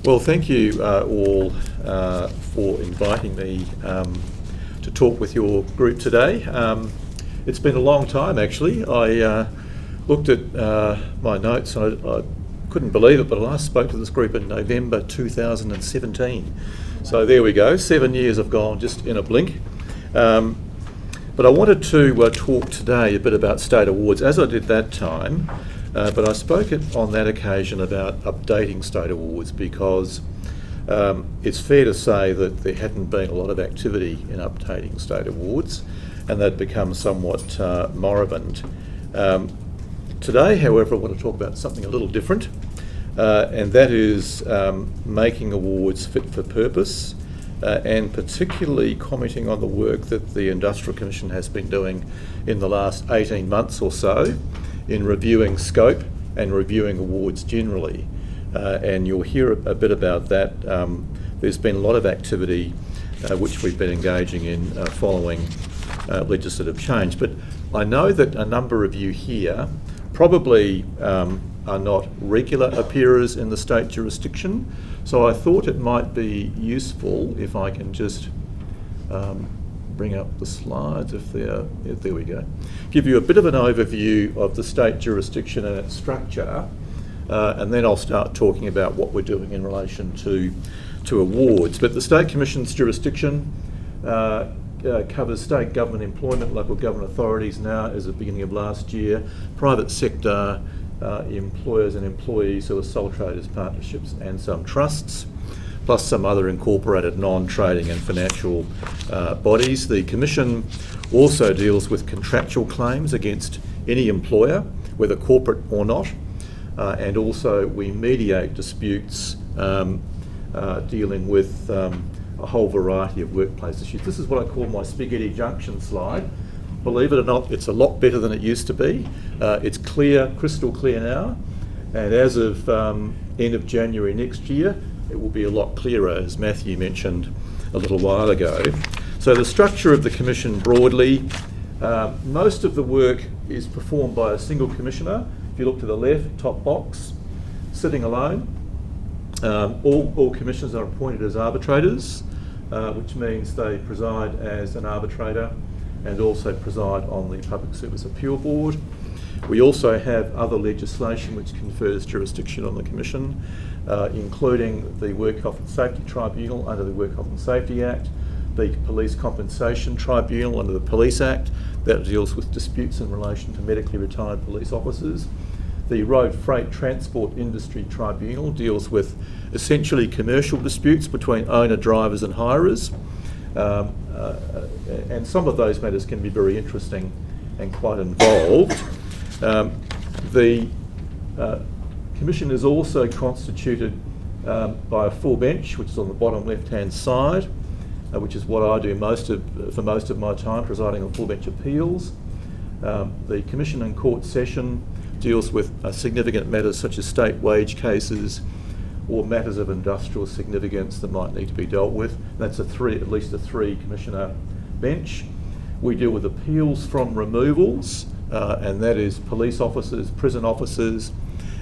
Well, thank you all for inviting me to talk with your group today. It's been a long time, actually. I looked at my notes and I couldn't believe it, but I last spoke to this group in November 2017. So there we go, 7 years have gone just in a blink. But I wanted to talk today a bit about state awards, as I did that time. But I spoke on that occasion about updating state awards because it's fair to say that there hadn't been a lot of activity in updating state awards and they'd become somewhat moribund. Today, however, I want to talk about something a little different, and that is making awards fit for purpose, and particularly commenting on the work that the Industrial Commission has been doing in the last 18 months or so in reviewing scope and reviewing awards generally. And you'll hear a bit about that. There's been a lot of activity which we've been engaging in following legislative change. But I know that a number of you here probably are not regular appearers in the state jurisdiction, so I thought it might be useful if I can just bring up the slides there we go. Give you a bit of an overview of the state jurisdiction and its structure, and then I'll start talking about what we're doing in relation to awards. But the State Commission's jurisdiction covers state government employment, local government authorities now as of the beginning of last year, private sector employers and employees who are sole traders, partnerships and some trusts, plus some other incorporated non-trading and financial bodies. The Commission also deals with contractual claims against any employer, whether corporate or not, and also we mediate disputes dealing with a whole variety of workplace issues. This is what I call my spaghetti junction slide. Believe it or not, it's a lot better than it used to be. It's clear, crystal clear now, and as of end of January next year, it will be a lot clearer, as Matthew mentioned a little while ago. So the structure of the Commission broadly, most of the work is performed by a single Commissioner. If you look to the left, top box, sitting alone. All Commissioners are appointed as arbitrators, which means they preside as an arbitrator and also preside on the Public Service Appeal Board. We also have other legislation which confers jurisdiction on the Commission, including the Work Health and Safety Tribunal under the Work Health and Safety Act, the Police Compensation Tribunal under the Police Act that deals with disputes in relation to medically retired police officers. The Road Freight Transport Industry Tribunal deals with essentially commercial disputes between owner, drivers and hirers. And some of those matters can be very interesting and quite involved. The Commission is also constituted by a full bench, which is on the bottom left-hand side, which is what I do for most of my time, presiding on full bench appeals. The Commission in court session deals with significant matters such as state wage cases or matters of industrial significance that might need to be dealt with. That's at least a three Commissioner bench. We deal with appeals from removals, and that is police officers, prison officers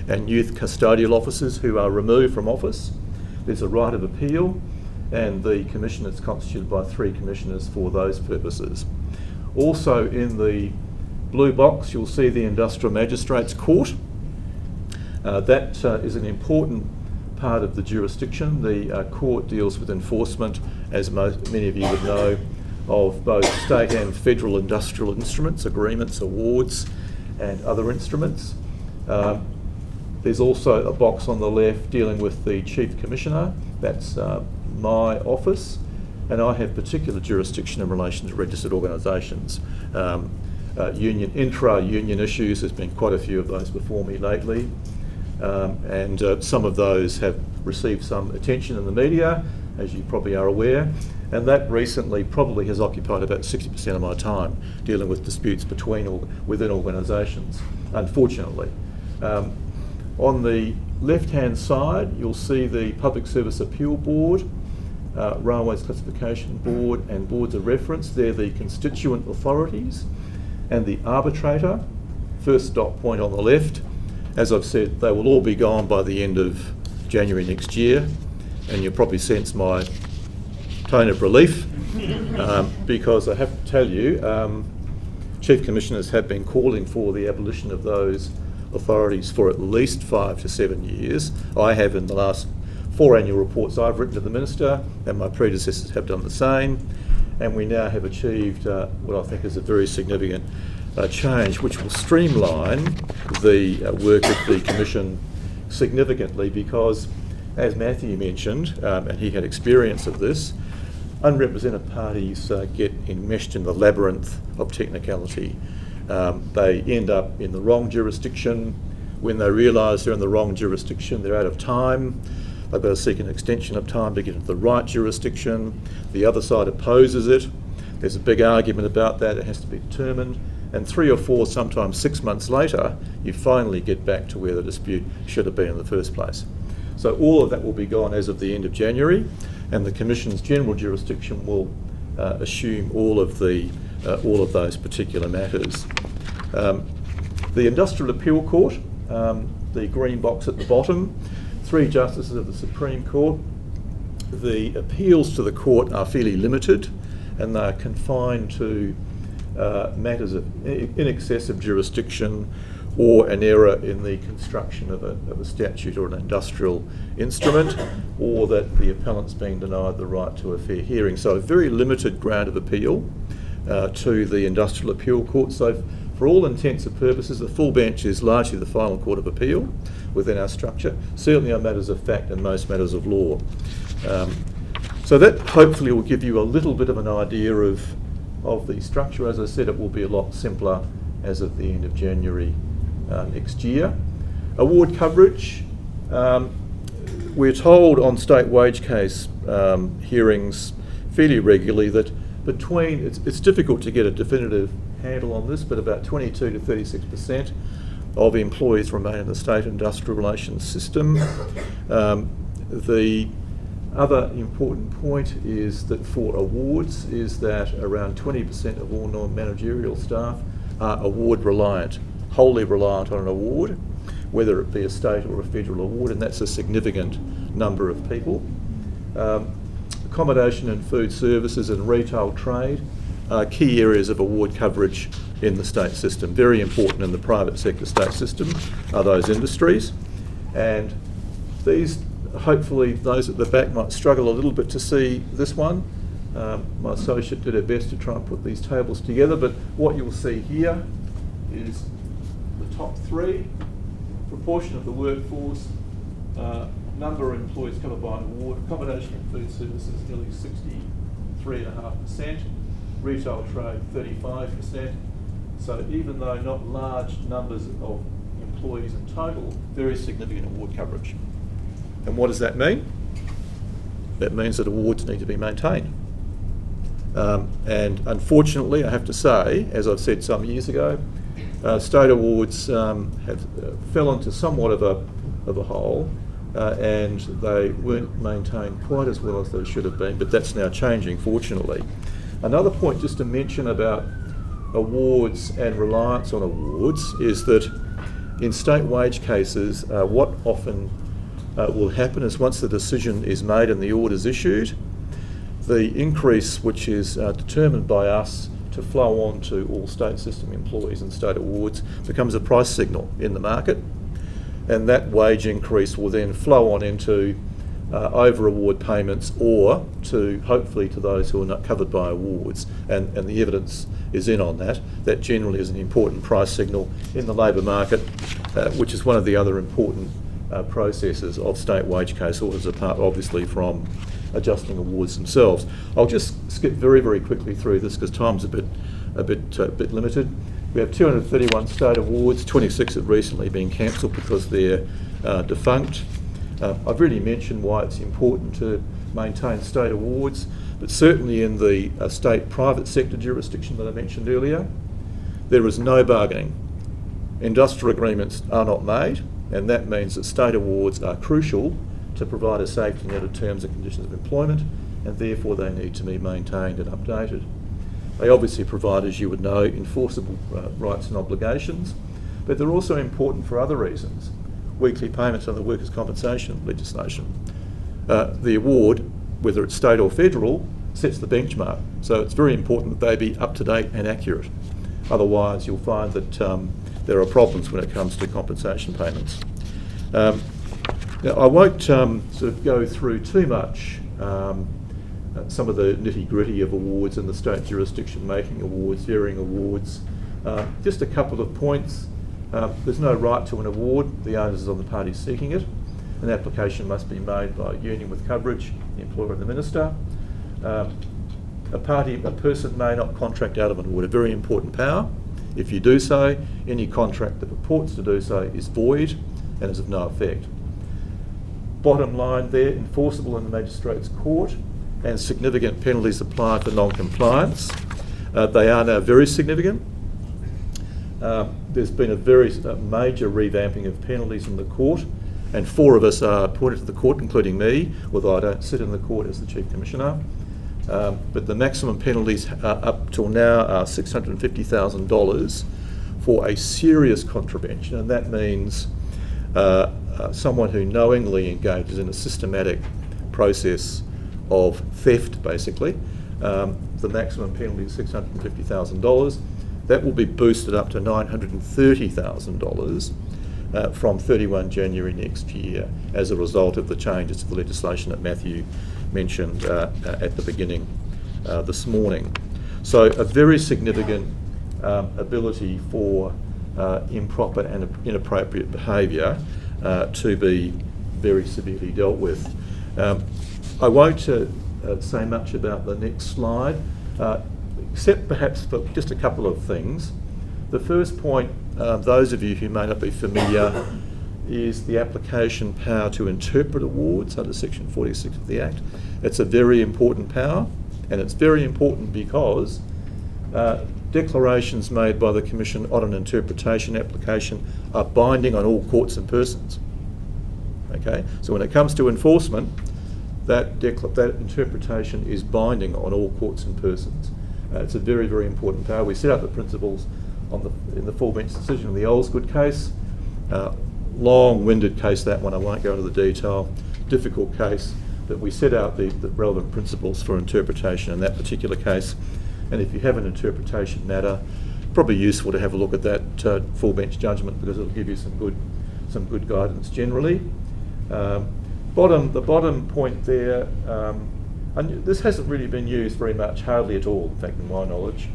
and youth custodial officers who are removed from office. There's a right of appeal, and the Commission is constituted by three Commissioners for those purposes. Also in the blue box you'll see the Industrial Magistrates Court. That is an important part of the jurisdiction. The court deals with enforcement, as many of you would know, of both state and federal industrial instruments, agreements, awards and other instruments. There's also a box on the left dealing with the Chief Commissioner. That's my office, and I have particular jurisdiction in relation to registered organisations. Intra-union issues, there's been quite a few of those before me lately, and some of those have received some attention in the media, as you probably are aware, and that recently probably has occupied about 60% of my time dealing with disputes within organisations, unfortunately. On the left-hand side, you'll see the Public Service Appeal Board, Railways Classification Board and Boards of Reference. They're the constituent authorities, and the arbitrator, first dot point on the left. As I've said, they will all be gone by the end of January next year. and you'll probably sense my tone of relief, because I have to tell you, Chief Commissioners have been calling for the abolition of those authorities for at least 5 to 7 years. I have, in the last 4 annual reports I've written to the Minister, and my predecessors have done the same, and we now have achieved what I think is a very significant change, which will streamline the work of the Commission significantly, because, as Matthew mentioned, and he had experience of this, unrepresented parties get enmeshed in the labyrinth of technicality. They end up in the wrong jurisdiction. When they realise they're in the wrong jurisdiction, they're out of time. They've got to seek an extension of time to get into the right jurisdiction. The other side opposes it. There's a big argument about that. It has to be determined. And 3 or 4, sometimes 6 months later, you finally get back to where the dispute should have been in the first place. So all of that will be gone as of the end of January, and the Commission's general jurisdiction will assume all of those particular matters. The Industrial Appeal Court, the green box at the bottom, 3 justices of the Supreme Court. The appeals to the court are fairly limited, and they are confined to matters of in excess of jurisdiction, or an error in the construction of a statute or an industrial instrument, or that the appellant's been denied the right to a fair hearing. So a very limited grant of appeal to the Industrial Appeal Court. So for all intents and purposes, the full bench is largely the final court of appeal within our structure, certainly on matters of fact and most matters of law. So that hopefully will give you a little bit of an idea of the structure. As I said, it will be a lot simpler as of the end of January next year. Award coverage. We're told on state wage case hearings fairly regularly that it's difficult to get a definitive handle on this, but about 22 to 36% of employees remain in the state industrial relations system. The other important point is that for awards is that around 20% of all non-managerial staff are award reliant, wholly reliant on an award, whether it be a state or a federal award, and that's a significant number of people. Accommodation and food services and retail trade are key areas of award coverage in the state system. Very important in the private sector state system are those industries, and these, hopefully those at the back might struggle a little bit to see this one. My associate did her best to try and put these tables together, but what you'll see here is the top 3, proportion of the workforce, number of employees covered by an award, accommodation and food services nearly 63.5%, retail trade 35%. So even though not large numbers of employees in total, very significant award coverage. And what does that mean? That means that awards need to be maintained. And unfortunately, I have to say, as I've said some years ago, state awards have fell into somewhat of a hole, and they weren't maintained quite as well as they should have been, but that's now changing, fortunately. Another point just to mention about awards and reliance on awards is that in state wage cases, what often will happen is once the decision is made and the order is issued, the increase which is determined by us to flow on to all state system employees and state awards becomes a price signal in the market, and that wage increase will then flow on into over award payments, or to hopefully to those who are not covered by awards, and the evidence is in on that. That generally is an important price signal in the labour market, which is one of the other important processes of state wage case orders, apart obviously from adjusting awards themselves. I'll just skip very, very quickly through this because time's a bit limited. We have 231 state awards, 26 have recently been cancelled because they're defunct. I've already mentioned why it's important to maintain state awards, but certainly in the state private sector jurisdiction that I mentioned earlier, there is no bargaining. Industrial agreements are not made, and that means that state awards are crucial to provide a safety net of terms and conditions of employment, and therefore they need to be maintained and updated. They obviously provide, as you would know, enforceable rights and obligations, but they're also important for other reasons. Weekly payments under workers' compensation legislation, the award, whether it's state or federal, sets the benchmark. So it's very important that they be up to date and accurate. Otherwise, you'll find that there are problems when it comes to compensation payments. Now, I won't sort of go through too much some of the nitty-gritty of awards and the state jurisdiction making awards, varying awards. Just a couple of points. There's no right to an award. The onus is on the party seeking it. An application must be made by a union with coverage, the employer and the minister. A person may not contract out of an award, a very important power. If you do so, any contract that purports to do so is void and is of no effect. Bottom line there, enforceable in the magistrate's court, and significant penalties apply for non-compliance. They are now very significant. There's been a very major revamping of penalties in the court, and 4 of us are appointed to the court, including me, although I don't sit in the court as the Chief Commissioner. But the maximum penalties up till now are $650,000 for a serious contravention, and that means someone who knowingly engages in a systematic process of theft, basically. The maximum penalty is $650,000. That will be boosted up to $930,000 from 31 January next year as a result of the changes to the legislation that Matthew mentioned at the beginning this morning. So a very significant ability for improper and inappropriate behaviour to be very severely dealt with. I won't say much about the next slide, except perhaps for just a couple of things. The first point, those of you who may not be familiar, is the application power to interpret awards under Section 46 of the Act. It's a very important power, and it's very important because declarations made by the Commission on an interpretation application are binding on all courts and persons. Okay, so when it comes to enforcement, that interpretation is binding on all courts and persons. It's a very, very important power. We set out the principles in the full bench decision in the Olsgood case. Long-winded case, that one. I won't go into the detail. Difficult case, but we set out the relevant principles for interpretation in that particular case. And if you have an interpretation matter, probably useful to have a look at that full bench judgment, because it'll give you some good guidance generally. The bottom point there, and this hasn't really been used very much, hardly at all, in fact, in my knowledge.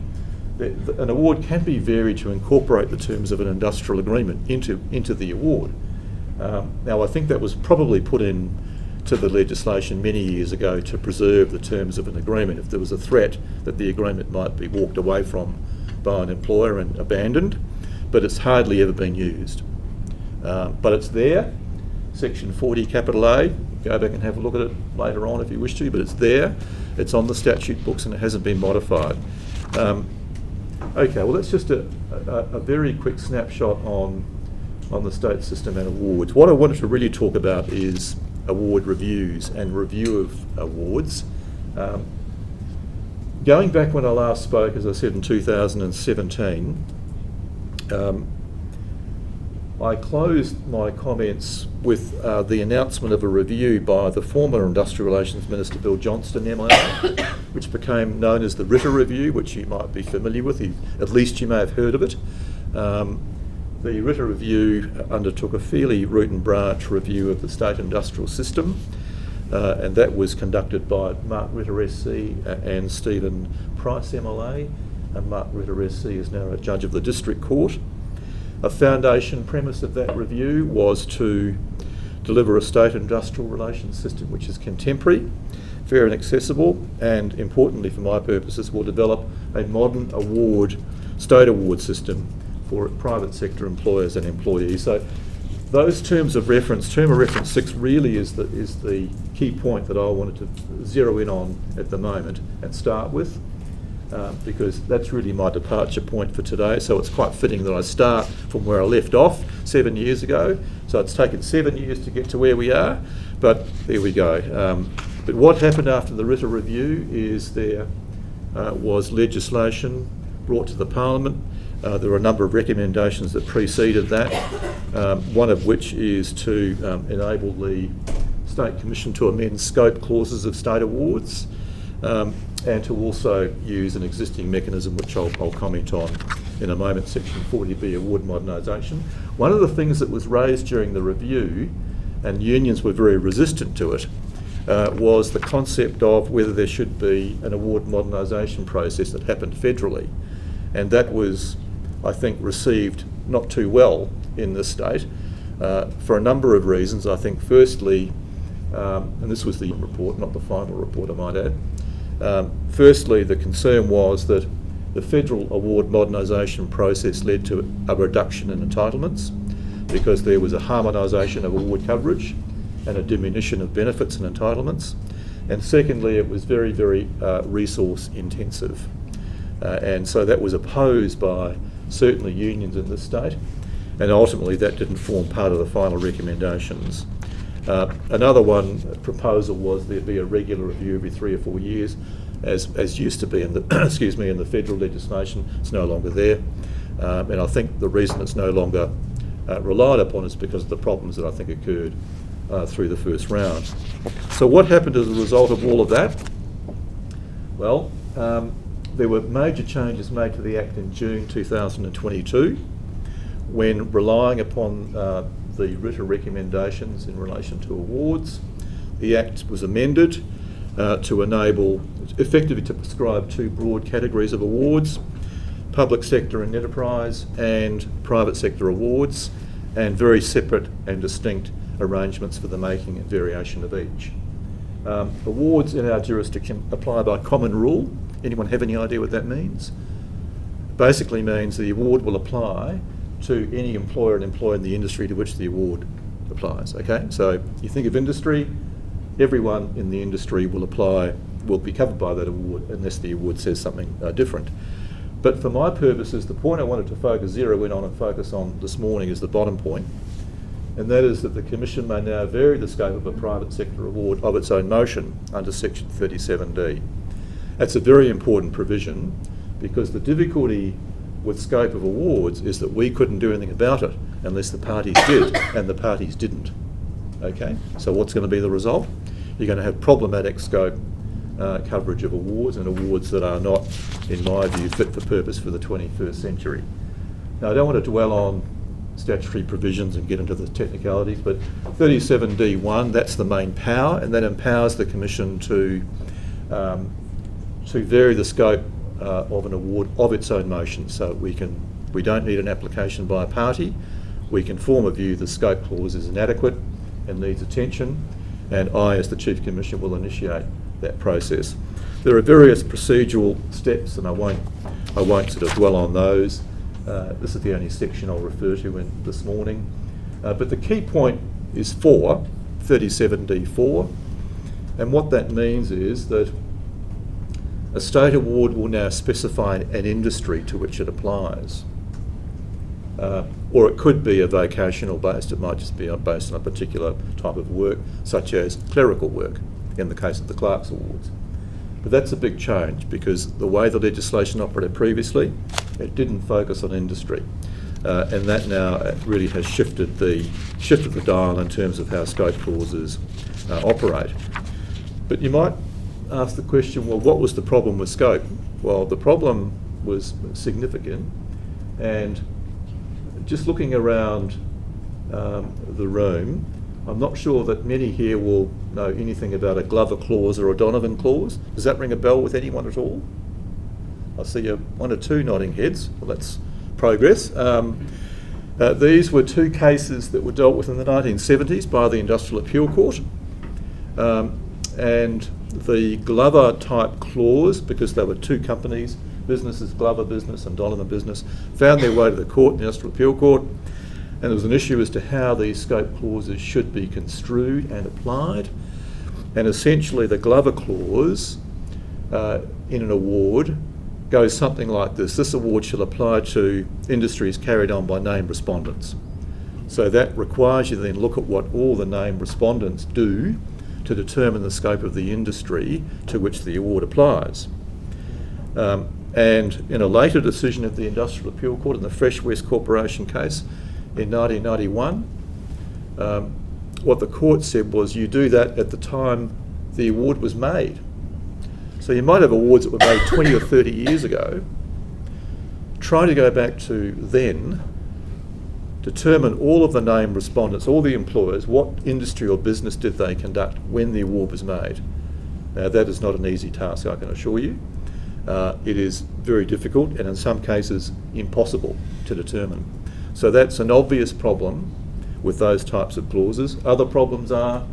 An award can be varied to incorporate the terms of an industrial agreement into the award. Now, I think that was probably put in to the legislation many years ago to preserve the terms of an agreement if there was a threat that the agreement might be walked away from by an employer and abandoned, but it's hardly ever been used. But it's there, Section 40 capital A, go back and have a look at it later on if you wish to, but it's there, it's on the statute books and it hasn't been modified. Okay, well that's just a very quick snapshot on the state system and awards. What I wanted to really talk about is award reviews and review of awards. Going back when I last spoke, as I said, in 2017, I closed my comments with the announcement of a review by the former Industrial Relations Minister Bill Johnston, MLA, which became known as the Ritter Review, which you might be familiar with, at least you may have heard of it. The Ritter Review undertook a fairly root and branch review of the state industrial system, and that was conducted by Mark Ritter SC and Stephen Price MLA, and Mark Ritter SC is now a judge of the District Court. A foundation premise of that review was to deliver a state industrial relations system which is contemporary, fair and accessible, and importantly for my purposes will develop a modern state award system for private sector employers and employees. So those term of reference 6 really is the key point that I wanted to zero in on at the moment and start with. Because that's really my departure point for today. So it's quite fitting that I start from where I left off 7 years ago. So it's taken 7 years to get to where we are, but there we go. But what happened after the Ritter Review is there was legislation brought to the Parliament. There were a number of recommendations that preceded that, one of which is to enable the State Commission to amend scope clauses of state awards, and to also use an existing mechanism which I'll comment on in a moment, Section 40B, award modernisation. One of the things that was raised during the review, and unions were very resistant to it, was the concept of whether there should be an award modernisation process that happened federally. And that was, I think, received not too well in this state for a number of reasons. I think firstly, and this was the report, not the final report I might add, firstly the concern was that the federal award modernisation process led to a reduction in entitlements because there was a harmonisation of award coverage and a diminution of benefits and entitlements. And secondly, it was very, very resource intensive. And so that was opposed by certainly unions in this state, and ultimately that didn't form part of the final recommendations. Another proposal was there be a regular review every 3 or 4 years, as used to be in the in the federal legislation. It's no longer there, and I think the reason it's no longer relied upon is because of the problems that I think occurred through the first round. So what happened as a result of all of that? Well, there were major changes made to the Act in June 2022 when, relying upon the written recommendations in relation to awards, the Act was amended to enable, effectively to prescribe 2 broad categories of awards: public sector and enterprise and private sector awards, and very separate and distinct arrangements for the making and variation of each. Awards in our jurisdiction apply by common rule. Anyone have any idea what that means? Basically means the award will apply to any employer and employee in the industry to which the award applies. Okay, so you think of industry, everyone in the industry will be covered by that award unless the award says something different. But for my purposes, the point I wanted to zero in on and focus on this morning is the bottom point, and that is that the Commission may now vary the scope of a private sector award of its own motion under Section 37D. That's a very important provision, because the difficulty with scope of awards is that we couldn't do anything about it unless the parties did, and the parties didn't. Okay, so what's going to be the result? You're going to have problematic scope coverage of awards, and awards that are not, in my view, fit for purpose for the 21st century. Now, I don't want to dwell on statutory provisions and get into the technicalities, but 37D1, that's the main power, and that empowers the Commission to vary the scope of an award of its own motion. So we don't need an application by a party. We can form a view the scope clause is inadequate and needs attention, and I, as the Chief Commissioner, will initiate that process. There are various procedural steps, and I won't sort of dwell on those. This is the only section I'll refer to in this morning. But the key point is 37D4, and what that means is that a state award will now specify an industry to which it applies. Or it could be a vocational based, it might just be based on a particular type of work, such as clerical work, in the case of the Clerks Awards. But that's a big change, because the way the legislation operated previously, it didn't focus on industry. And that now really has shifted the dial in terms of how scope clauses operate. But you might ask the question, well, what was the problem with scope? Well, the problem was significant, and just looking around the room, I'm not sure that many here will know anything about a Glover clause or a Donovan clause. Does that ring a bell with anyone at all? I see 1 or 2 nodding heads. Well, that's progress. These were 2 cases that were dealt with in the 1970s by the Industrial Appeal Court. And the Glover type clause, because there were 2 companies, businesses, Glover Business and Donovan Business, found their way to the court, the Industrial Appeal Court, and there was an issue as to how these scope clauses should be construed and applied. And essentially the Glover clause in an award goes something like this: this award shall apply to industries carried on by named respondents. So that requires you to then look at what all the named respondents do to determine the scope of the industry to which the award applies. And in a later decision of the Industrial Appeal Court in the Fresh West Corporation case in 1991, what the court said was you do that at the time the award was made. So you might have awards that were made 20 or 30 years ago. Try to go back to then, determine all of the named respondents, all the employers, what industry or business did they conduct when the award was made. Now that is not an easy task, I can assure you. It is very difficult and in some cases impossible to determine. So that's an obvious problem with those types of clauses. Other problems are,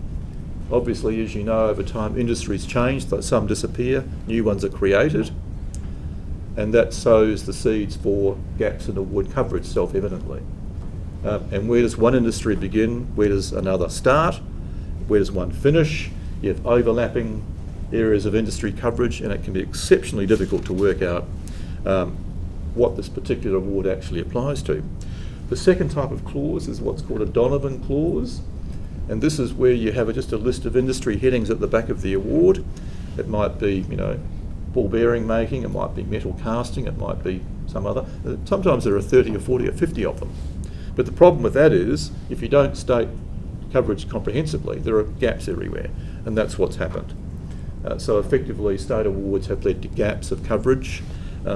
obviously, as you know, over time industries change, some disappear, new ones are created, and that sows the seeds for gaps in award coverage self-evidently. And where does one industry begin? Where does another start? Where does one finish? You have overlapping areas of industry coverage, and it can be exceptionally difficult to work out what this particular award actually applies to. The second type of clause is what's called a Donovan clause, and this is where you have just a list of industry headings at the back of the award. It might be, ball bearing making, it might be metal casting, it might be some other. Sometimes there are 30 or 40 or 50 of them. But the problem with that is, if you don't state coverage comprehensively, there are gaps everywhere, and that's what's happened. So effectively, state awards have led to gaps of coverage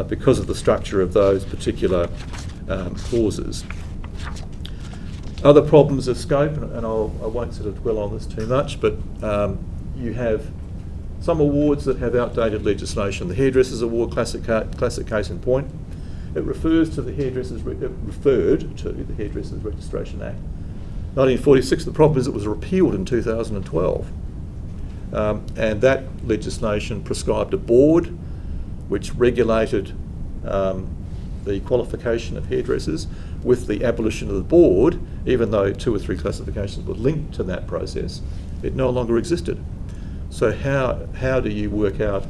because of the structure of those particular clauses. Other problems of scope, and I won't sort of dwell on this too much, but you have some awards that have outdated legislation. The Hairdressers Award, classic case in point. It refers to the Hairdressers Registration Act. 1946, the problem is it was repealed in 2012. And that legislation prescribed a board which regulated the qualification of hairdressers. With the abolition of the board, even though 2 or 3 classifications were linked to that process, it no longer existed. So how do you work out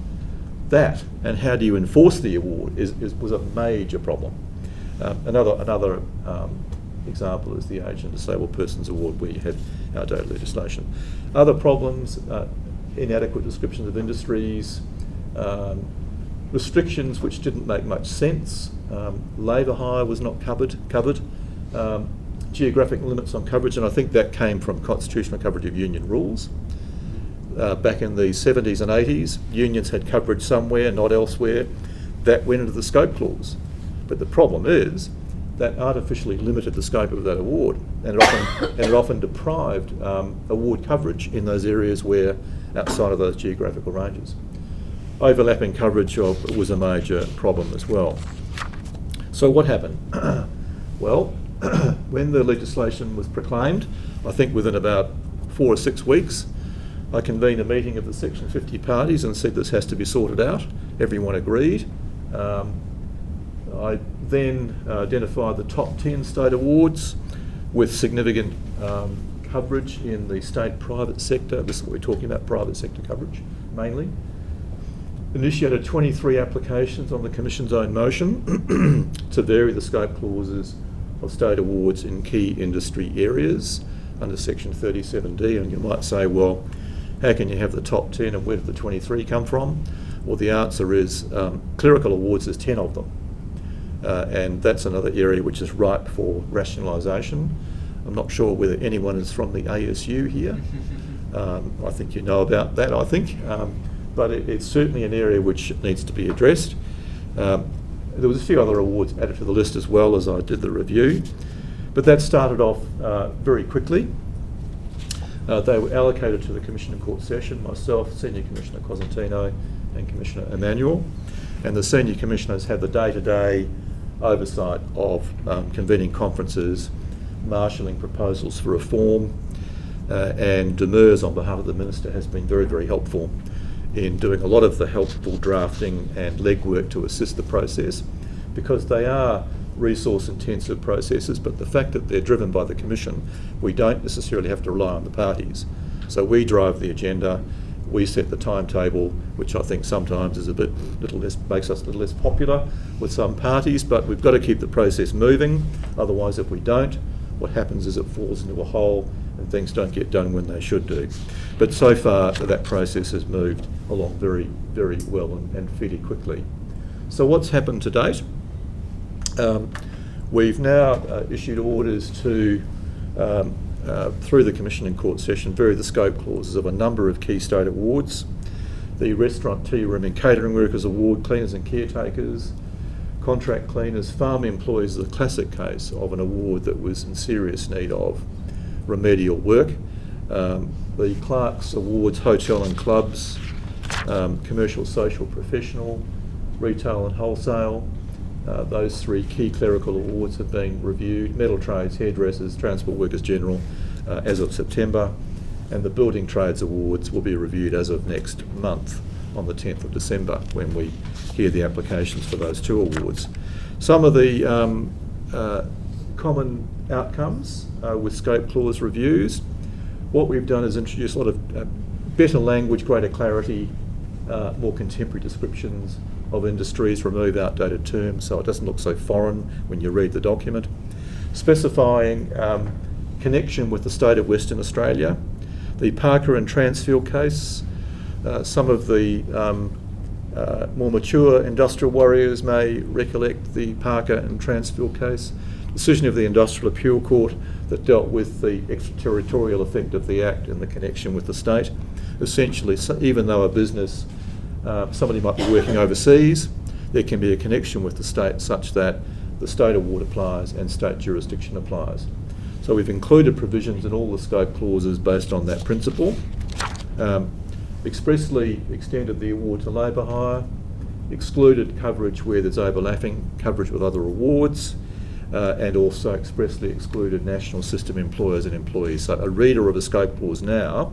that, and how do you enforce the award was a major problem. Another example is the Aged and Disabled Persons Award, where you had outdated legislation. Other problems, inadequate descriptions of industries, restrictions which didn't make much sense. Labour hire was not covered. Geographic limits on coverage, and I think that came from constitutional coverage of union rules. Back in the 70s and 80s, unions had coverage somewhere, not elsewhere. That went into the scope clause. But the problem is that artificially limited the scope of that award, and it often deprived award coverage in those areas where outside of those geographical ranges. Overlapping coverage was a major problem as well. So what happened? Well, when the legislation was proclaimed, I think within about 4 or 6 weeks, I convened a meeting of the Section 50 parties and said this has to be sorted out. Everyone agreed. I then identified the top 10 state awards with significant coverage in the state private sector. This is what we're talking about, private sector coverage mainly. Initiated 23 applications on the Commission's own motion to vary the scope clauses of state awards in key industry areas under Section 37D. And you might say, well, how can you have the top 10 and where did the 23 come from? Well, the answer is clerical awards, there's 10 of them. And that's another area which is ripe for rationalisation. I'm not sure whether anyone is from the ASU here. I think you know about that, I think. But it's certainly an area which needs to be addressed. There was a few other awards added to the list as well as I did the review. But that started off very quickly. They were allocated to the Commission in Court Session, myself, Senior Commissioner Cosentino and Commissioner Emanuel. And the Senior Commissioners had the day-to-day oversight of convening conferences, marshalling proposals for reform, and Demers on behalf of the Minister has been very, very helpful in doing a lot of the helpful drafting and legwork to assist the process, because they are resource-intensive processes, but the fact that they're driven by the Commission, we don't necessarily have to rely on the parties. So we drive the agenda, we set the timetable, which I think sometimes is makes us a little less popular with some parties, but we've got to keep the process moving. Otherwise, if we don't, what happens is it falls into a hole and things don't get done when they should do. But so far, that process has moved along very, very well and fairly quickly. So what's happened to date? We've now issued orders to through the Commission and Court session, vary the scope clauses of a number of key state awards. The Restaurant, Tea Room and Catering Workers Award, Cleaners and Caretakers, Contract Cleaners, Farm Employees is a classic case of an award that was in serious need of remedial work. The Clerks Awards, Hotel and Clubs, Commercial Social Professional, Retail and Wholesale, those three key clerical awards have been reviewed. Metal Trades, Hairdressers, Transport Workers General as of September, and the Building Trades Awards will be reviewed as of next month on the 10th of December when we hear the applications for those two awards. Some of the common outcomes with scope clause reviews. What we've done is introduce a lot of better language, greater clarity, more contemporary descriptions of industries, remove outdated terms so it doesn't look so foreign when you read the document. Specifying connection with the state of Western Australia. The Parker and Transfield case, some of the more mature industrial warriors may recollect the Parker and Transfield case, decision of the Industrial Appeal Court that dealt with the extraterritorial effect of the Act and the connection with the state. Essentially, even though a business, somebody might be working overseas, there can be a connection with the state such that the state award applies and state jurisdiction applies. So we've included provisions in all the scope clauses based on that principle. Expressly extended the award to labour hire, excluded coverage where there's overlapping coverage with other awards, and also expressly excluded national system employers and employees. So a reader of a scope clause now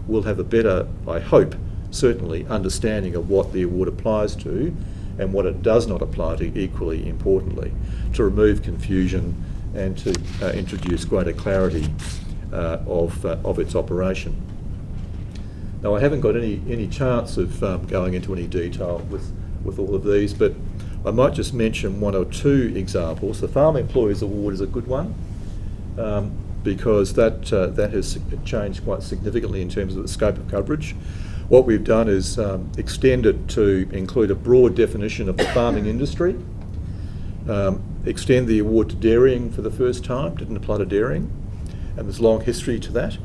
will have a better, I hope, certainly, understanding of what the award applies to and what it does not apply to, equally importantly, to remove confusion and to introduce greater clarity of its operation. Now, I haven't got any chance of going into any detail with all of these, but I might just mention one or two examples. The Farm Employees Award is a good one because that has changed quite significantly in terms of the scope of coverage. What we've done is extend it to include a broad definition of the farming industry, extend the award to dairying for the first time, didn't apply to dairying, and there's a long history to that.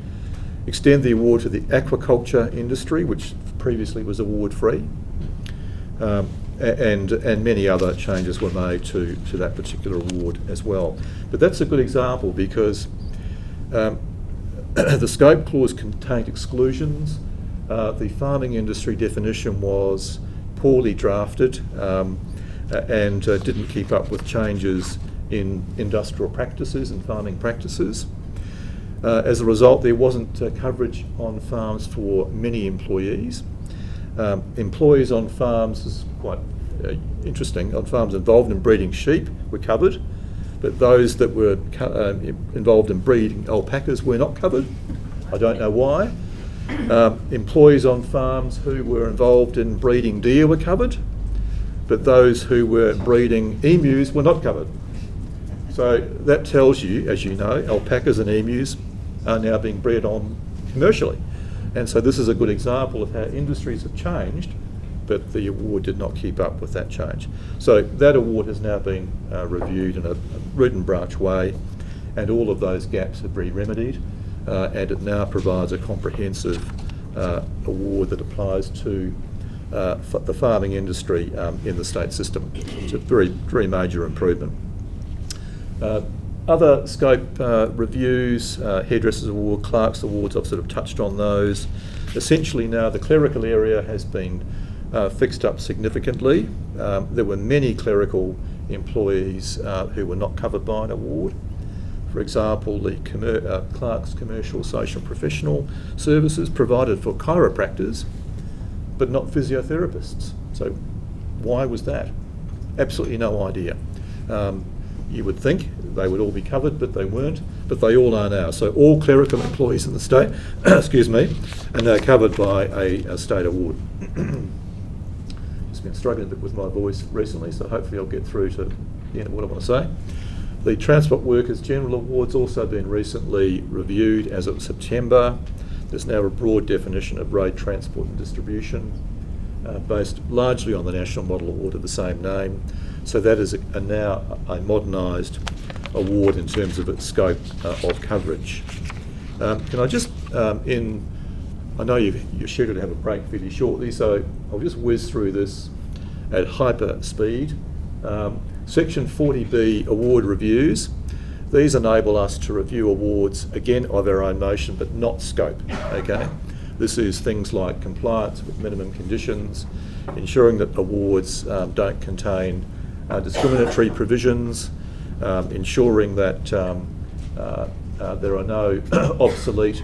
Extend the award to the aquaculture industry, which previously was award free. And many other changes were made to that particular award as well. But that's a good example because the scope clause contained exclusions. The farming industry definition was poorly drafted and didn't keep up with changes in industrial practices and farming practices. As a result, there wasn't coverage on farms for many employees. Employees on farms is quite interesting. On farms involved in breeding sheep were covered, but those that were involved in breeding alpacas were not covered. I don't know why. Employees on farms who were involved in breeding deer were covered, but those who were breeding emus were not covered. So that tells you, as you know, alpacas and emus are now being bred on commercially. And so this is a good example of how industries have changed, but the award did not keep up with that change. So that award has now been reviewed in a root and branch way, and all of those gaps have been remedied, and it now provides a comprehensive award that applies to the farming industry in the state system. It's a very, very major improvement. Other scope reviews, Hairdressers Award, Clerks Awards, I've sort of touched on those. Essentially now the clerical area has been fixed up significantly. There were many clerical employees who were not covered by an award. For example, the Clerks Commercial Social Professional Services provided for chiropractors, but not physiotherapists. So why was that? Absolutely no idea. You would think they would all be covered, but they weren't, but they all are now. So all clerical employees in the state, excuse me, are now covered by a state award. Just been struggling a bit with my voice recently, so hopefully I'll get through to the end of what I want to say. The Transport Workers General Award's also been recently reviewed as of September. There's now a broad definition of road transport and distribution, based largely on the national model award of the same name. So that is now a modernised award in terms of its scope of coverage. Can I just, I know you're scheduled to have a break fairly shortly, so I'll just whiz through this at hyper speed. Section 40B award reviews. These enable us to review awards, again, of our own motion, but not scope, okay? This is things like compliance with minimum conditions, ensuring that awards don't contain discriminatory provisions, ensuring that there are no obsolete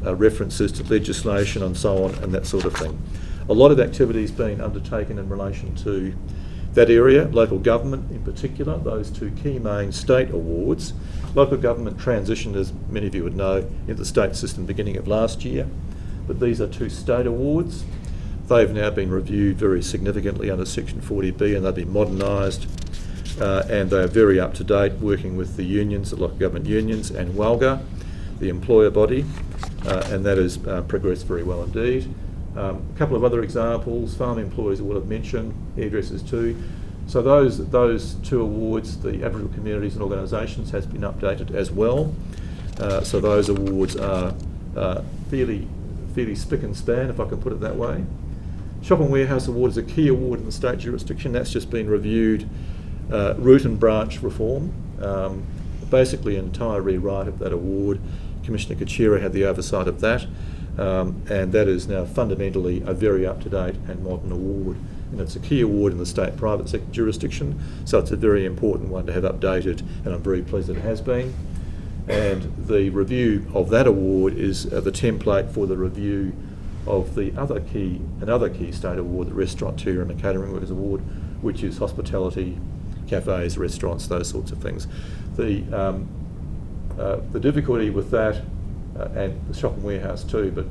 references to legislation and so on, and that sort of thing. A lot of activities being undertaken in relation to that area, local government in particular, those two key main state awards. Local government transitioned, as many of you would know, into the state system beginning of last year, but these are two state awards. They've now been reviewed very significantly under Section 40B, and they've been modernised, and they're very up to date, working with the unions, the local government unions, and WALGA, the employer body, and that has progressed very well indeed. A couple of other examples, farm employees I will have mentioned, hairdressers too. So those two awards, the Aboriginal communities and organisations, has been updated as well. So those awards are fairly spick and span, if I can put it that way. Shop and Warehouse Award is a key award in the state jurisdiction. That's just been reviewed, root and branch reform, basically an entire rewrite of that award. Commissioner Kachira had the oversight of that. And that is now fundamentally a very up-to-date and modern award, and it's a key award in the state private sector jurisdiction, so it's a very important one to have updated, and I'm very pleased that it has been. And the review of that award is the template for the review of another key state award, the Restaurant, Tourism and Catering Workers Award, which is hospitality, cafes, restaurants, those sorts of things. The difficulty with that, and the Shop and Warehouse too, but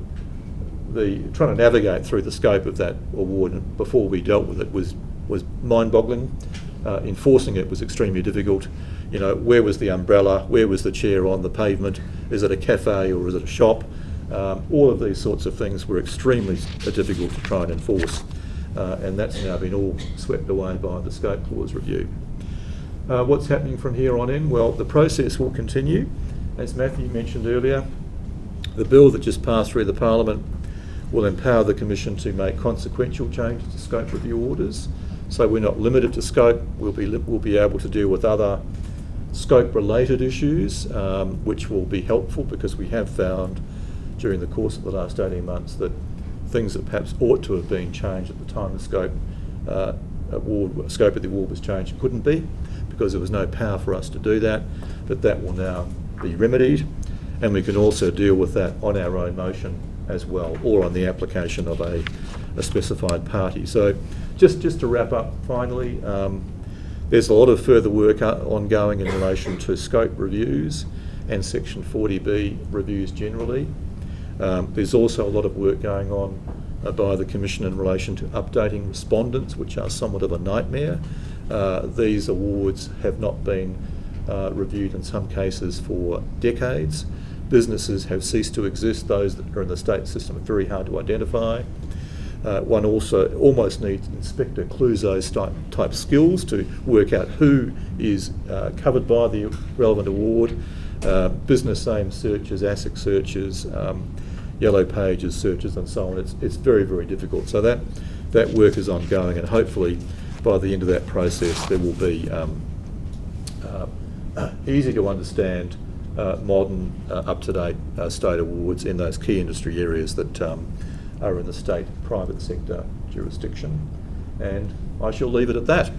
trying to navigate through the scope of that award, and before we dealt with it, was mind-boggling. Enforcing it was extremely difficult. You know, where was the umbrella? Where was the chair on the pavement? Is it a cafe or is it a shop? All of these sorts of things were extremely difficult to try and enforce, and that's now been all swept away by the scope clause review. What's happening from here on in? Well, the process will continue. As Matthew mentioned earlier, the bill that just passed through the Parliament will empower the Commission to make consequential changes to scope review orders. So we're not limited to scope. We'll be able to deal with other scope-related issues, which will be helpful, because we have found during the course of the last 18 months that things that perhaps ought to have been changed at the time the scope of the award was changed couldn't be, because there was no power for us to do that. But that will now be remedied, and we can also deal with that on our own motion as well, or on the application of a specified party. So just to wrap up finally, there's a lot of further work ongoing in relation to scope reviews and Section 40B reviews generally. There's also a lot of work going on by the Commission in relation to updating respondents, which are somewhat of a nightmare. These awards have not been reviewed in some cases for decades. Businesses have ceased to exist. Those that are in the state system are very hard to identify. One also almost needs Inspector Clouseau's type skills to work out who is covered by the relevant award. Business name searches, ASIC searches, yellow pages searches, and so on. It's very, very difficult. So that work is ongoing, and hopefully by the end of that process there will be easy to understand, modern, up-to-date state awards in those key industry areas that are in the state private sector jurisdiction. And I shall leave it at that.